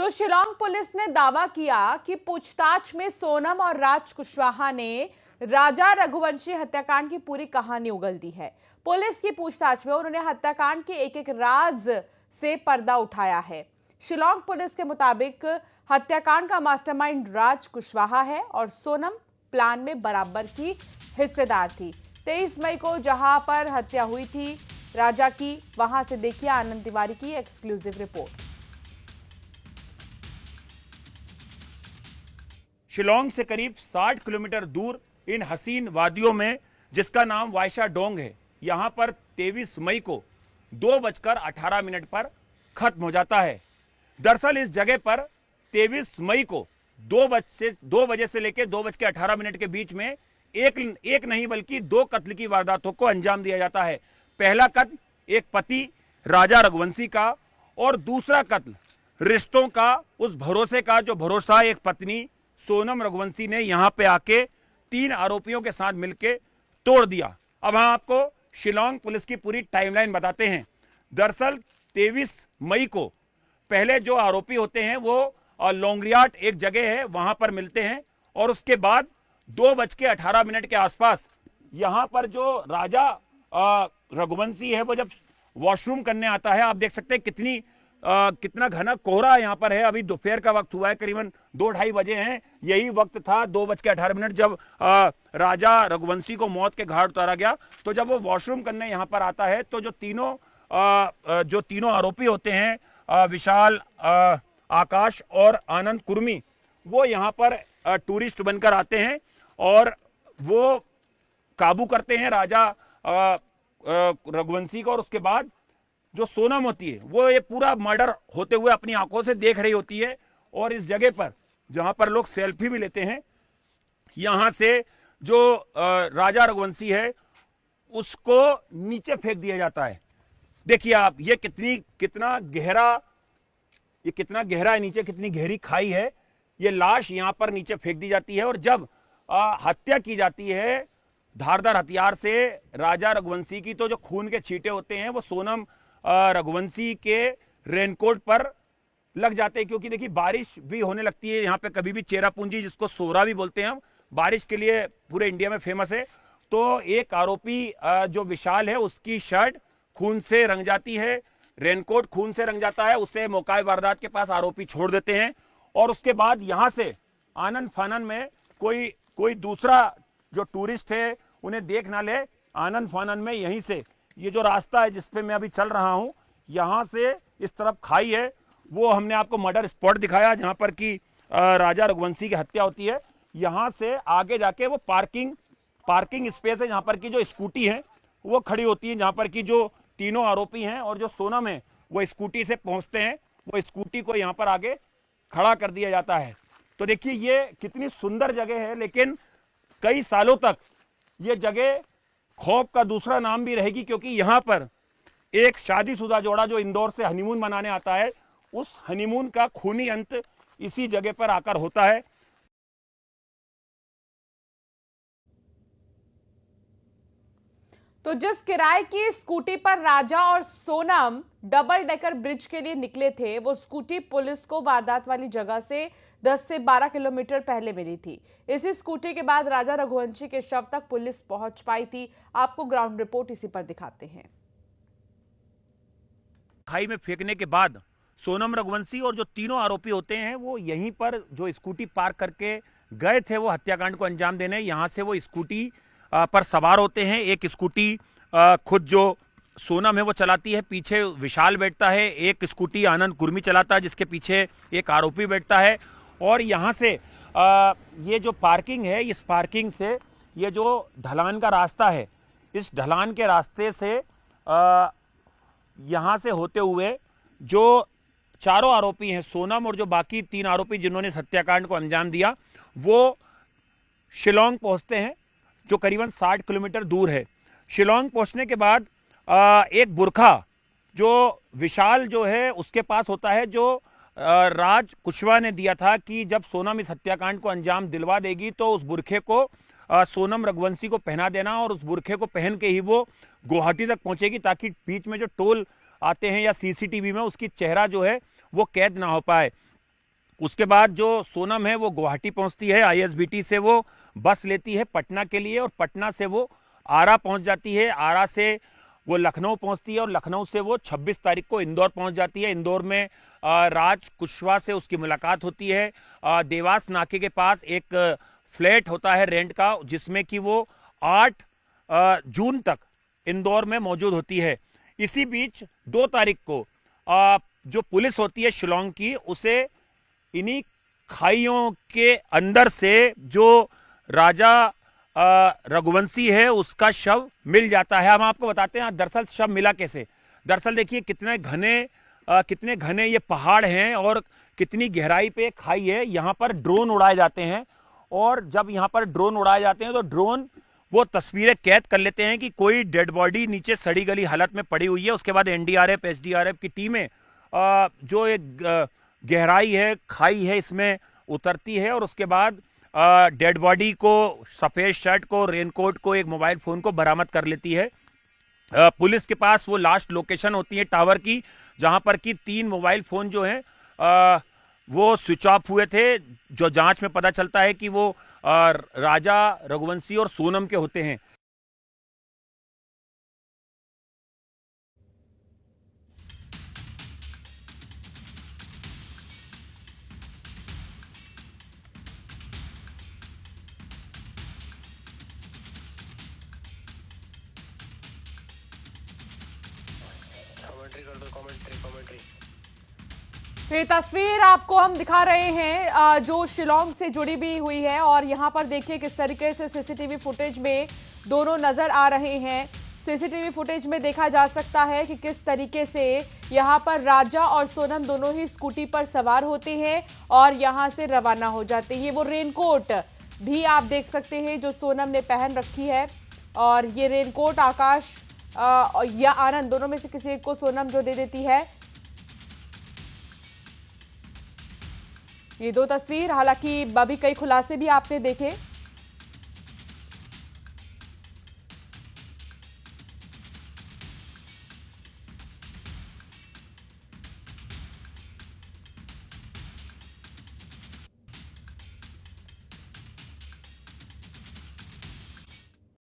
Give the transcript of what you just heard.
तो शिलांग पुलिस ने दावा किया कि पूछताछ में सोनम और राज कुशवाहा ने राजा रघुवंशी हत्याकांड की पूरी कहानी उगल दी है। पुलिस की पूछताछ में उन्होंने हत्याकांड के एक एक राज से पर्दा उठाया है। शिलांग पुलिस के मुताबिक हत्याकांड का मास्टरमाइंड राज कुशवाहा है और सोनम प्लान में बराबर की हिस्सेदार थी। 23 मई को जहां पर हत्या हुई थी राजा की, वहां से देखिए आनंद तिवारी की एक्सक्लूसिव रिपोर्ट। शिलांग से करीब 60 किलोमीटर दूर इन हसीन वादियों में, जिसका नाम वायशा डोंग है, यहां पर 23 मई को 2:18 पर खत्म हो जाता है। दरअसल इस जगह पर 23 मई को 2 बजे से लेकर 2:18 के बीच में एक नहीं बल्कि 2 कत्ल की वारदातों को अंजाम दिया जाता है। पहला कत्ल एक पति राजा रघुवंशी का और दूसरा कत्ल रिश्तों का, उस भरोसे का जो भरोसा एक पत्नी सोनम रघुवंशी ने यहां पे आके 3 आरोपियों के साथ मिलकर तोड़ दिया। अब हम आपको शिलांग पुलिस की पूरी टाइमलाइन बताते हैं। दरअसल 23 मई को पहले जो आरोपी होते हैं वो लोंगरियाट एक जगह है वहां पर मिलते हैं और उसके बाद 2:18 के आसपास यहां पर जो राजा रघुवंशी है वो जब वॉशरूम करने आता है, आप देख सकते हैं कितना घना कोहरा यहाँ पर है। अभी दोपहर का वक्त हुआ है, करीबन 2-2:30 बजे हैं। यही वक्त था 2:18 जब राजा रघुवंशी को मौत के घाट उतारा गया। तो जब वो वॉशरूम करने यहाँ पर आता है तो जो तीनों आरोपी होते हैं, विशाल, आकाश और आनंद कुर्मी, वो यहाँ पर टूरिस्ट बनकर आते हैं और वो काबू करते हैं राजा रघुवंशी को। और उसके बाद जो सोनम होती है वो ये पूरा मर्डर होते हुए अपनी आंखों से देख रही होती है और इस जगह पर जहां पर लोग सेल्फी भी लेते हैं, यहां से जो राजा रघुवंशी है उसको नीचे फेंक दिया जाता है। देखिए आप, ये कितना गहरा है नीचे, कितनी गहरी खाई है। ये लाश यहां पर नीचे फेंक दी जाती है और जब हत्या की जाती है धारदार हथियार से राजा रघुवंशी की, तो जो खून के छींटे होते हैं वो सोनम रघुवंशी के रेनकोट पर लग जाते हैं। क्योंकि देखिए बारिश भी होने लगती है यहाँ पे, कभी भी चेरापूंजी जिसको सोरा भी बोलते हैं हम, बारिश के लिए पूरे इंडिया में फेमस है। तो एक आरोपी जो विशाल है उसकी शर्ट खून से रंग जाती है, रेनकोट खून से रंग जाता है। उसे मौका वारदात के पास आरोपी छोड़ देते हैं और उसके बाद यहाँ से आनन फानन में कोई दूसरा जो टूरिस्ट है उन्हें देख ना ले, आनन फानन में यहीं से ये जो रास्ता है जिस पे मैं अभी चल रहा हूं, यहां से इस तरफ खाई है, वो हमने आपको मर्डर स्पॉट दिखाया जहां पर कि राजा रघुवंशी की हत्या होती है। यहां से आगे जाके वो पार्किंग स्पेस है जहां पर की जो स्कूटी है वो खड़ी होती है, जहां पर की जो तीनों आरोपी हैं और जो सोनम है वो स्कूटी से पहुंचते हैं। वो स्कूटी को यहाँ पर आगे खड़ा कर दिया जाता है। तो देखिए ये कितनी सुंदर जगह है, लेकिन कई सालों तक ये जगह खौफ का दूसरा नाम भी रहेगी, क्योंकि यहां पर एक शादीशुदा जोड़ा जो इंदौर से हनीमून मनाने आता है, उस हनीमून का खूनी अंत इसी जगह पर आकर होता है। तो जिस किराए की स्कूटी पर राजा और सोनम डबल डेकर ब्रिज के लिए निकले थे, वो स्कूटी पुलिस को वारदात वाली जगह से 10 से 12 किलोमीटर पहले मिली थी। इसी स्कूटी के बाद राजा रघुवंशी के शव तक पुलिस पहुंच पाई थी। आपको ग्राउंड रिपोर्ट इसी पर दिखाते हैं। खाई में फेंकने के बाद सोनम रघुवंशी और जो तीनों आरोपी होते हैं वो यहीं पर जो स्कूटी पार्क करके गए थे वो हत्याकांड को अंजाम देने, यहां से वो स्कूटी पर सवार होते हैं। एक स्कूटी खुद जो सोनम है वो चलाती है, पीछे विशाल बैठता है। एक स्कूटी आनंद कुर्मी चलाता है जिसके पीछे एक आरोपी बैठता है। और यहाँ से ये जो पार्किंग है, इस पार्किंग से ये जो ढलान का रास्ता है, इस ढलान के रास्ते से यहाँ से होते हुए जो चारों आरोपी हैं, सोनम और जो बाकी 3 आरोपी जिन्होंने इस हत्याकांड को अंजाम दिया, वो शिलांग पहुँचते हैं जो करीबन 60 किलोमीटर दूर है। शिलांग पहुंचने के बाद एक बुरखा जो विशाल जो है उसके पास होता है, जो राज कुशवाहा ने दिया था कि जब सोनम इस हत्याकांड को अंजाम दिलवा देगी तो उस बुरखे को सोनम रघुवंशी को पहना देना और उस बुरखे को पहन के ही वो गुवाहाटी तक पहुंचेगी, ताकि बीच में जो टोल आते हैं या सीसीटीवी में उसकी चेहरा जो है वो कैद ना हो पाए। उसके बाद जो सोनम है वो गुवाहाटी पहुंचती है, आईएसबीटी से वो बस लेती है पटना के लिए और पटना से वो आरा पहुंच जाती है, आरा से वो लखनऊ पहुंचती है और लखनऊ से वो 26 तारीख को इंदौर पहुंच जाती है। इंदौर में राज कुशवाहा से उसकी मुलाकात होती है। देवास नाके के पास एक फ्लैट होता है रेंट का, जिसमें कि वो 8 जून तक इंदौर में मौजूद होती है। इसी बीच 2 तारीख को जो पुलिस होती है शिलोंग की, उसे इन्हीं खाइयों के अंदर से जो राजा रघुवंशी है उसका शव मिल जाता है। हम आपको बताते हैं दरअसल शव मिला कैसे। दरअसल देखिए कितने घने ये पहाड़ हैं और कितनी गहराई पे खाई है। यहाँ पर ड्रोन उड़ाए जाते हैं और जब यहाँ पर ड्रोन उड़ाए जाते हैं तो ड्रोन वो तस्वीरें कैद कर लेते हैं कि कोई डेड बॉडी नीचे सड़ी गली हालत में पड़ी हुई है। उसके बाद एनडीआरएफ एसडीआरएफ की टीमें जो एक गहराई है, खाई है, इसमें उतरती है और उसके बाद डेड बॉडी को, सफेद शर्ट को, रेनकोट को, एक मोबाइल फोन को बरामद कर लेती है। पुलिस के पास वो लास्ट लोकेशन होती है टावर की, जहां पर कि 3 मोबाइल फोन जो हैं वो स्विच ऑफ हुए थे। जो जांच में पता चलता है कि वो राजा रघुवंशी और सोनम के होते हैं। कमेंट्री कर दो, कमेंट्री। ये तस्वीर आपको हम दिखा रहे हैं जो शिलोंग से जुड़ी भी हुई है और यहाँ पर देखिए किस तरीके से सीसीटीवी फुटेज में दोनों नजर आ रहे हैं। सीसीटीवी फुटेज में देखा जा सकता है कि किस तरीके से यहाँ पर राजा और सोनम दोनों ही स्कूटी पर सवार होते हैं और यहाँ से रवाना हो जाते हैं। ये वो रेनकोट भी आप देख सकते हैं जो सोनम ने पहन रखी है और ये रेनकोट आकाश या आनंद दोनों में से किसी एक को सोनम जो दे देती है। ये 2 तस्वीर, हालांकि अभी कई खुलासे भी आपने देखे।